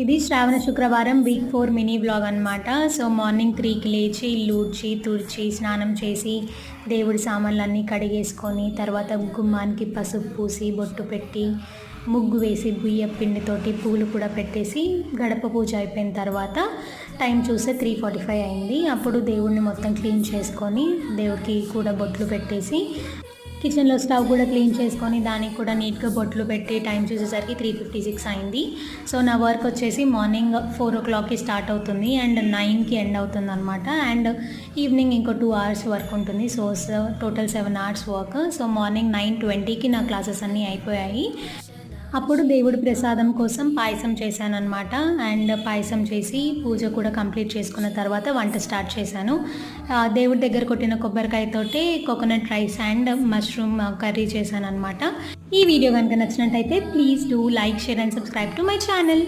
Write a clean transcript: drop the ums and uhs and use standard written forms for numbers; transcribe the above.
ఇది శ్రావణ శుక్రవారం week 4 mini vlog అనమాట. సో మార్నింగ్ 3కి లేచి ఇల్లు ఊడ్చి తుడిచి స్నానం చేసి దేవుడి సామాన్లన్నీ కడిగేసుకొని తర్వాత గుమ్మానికి పసుపు పూసి బొట్టు పెట్టి ముగ్గు వేసి బియ్యం పిండితోటి పూలు కూడా పెట్టేసి గడప పూజ అయిపోయిన తర్వాత టైం చూస్తే 3:45 అయింది. అప్పుడు దేవుడిని మొత్తం క్లీన్ చేసుకొని దేవుడికి కూడా బొట్లు పెట్టేసి కిచెన్లో స్టవ్ కూడా క్లీన్ చేసుకొని దానికి కూడా నీట్గా బొట్లు పెట్టి టైం చూసేసరికి 3:56 అయింది. సో నా వర్క్ వచ్చేసి మార్నింగ్ 4 o'clockకి స్టార్ట్ అవుతుంది అండ్ 9కి ఎండ్ అవుతుంది అనమాట. అండ్ ఈవినింగ్ ఇంకో 2 hours వర్క్ ఉంటుంది. So total 7 hours work. So morning 9:20కి నా క్లాసెస్ అన్నీ అయిపోయాయి. అప్పుడు దేవుడి ప్రసాదం కోసం పాయసం చేశానమాట. అండ్ పాయసం చేసి పూజ కూడా కంప్లీట్ చేసుకున్న తర్వాత వంట స్టార్ట్ చేశాను. దేవుడి దగ్గర కొట్టిన కొబ్బరికాయతోటి coconut rice and mushroom curry చేశాను అనమాట. ఈ వీడియో కనుక నచ్చినట్టయితే please do like, share and subscribe to my channel.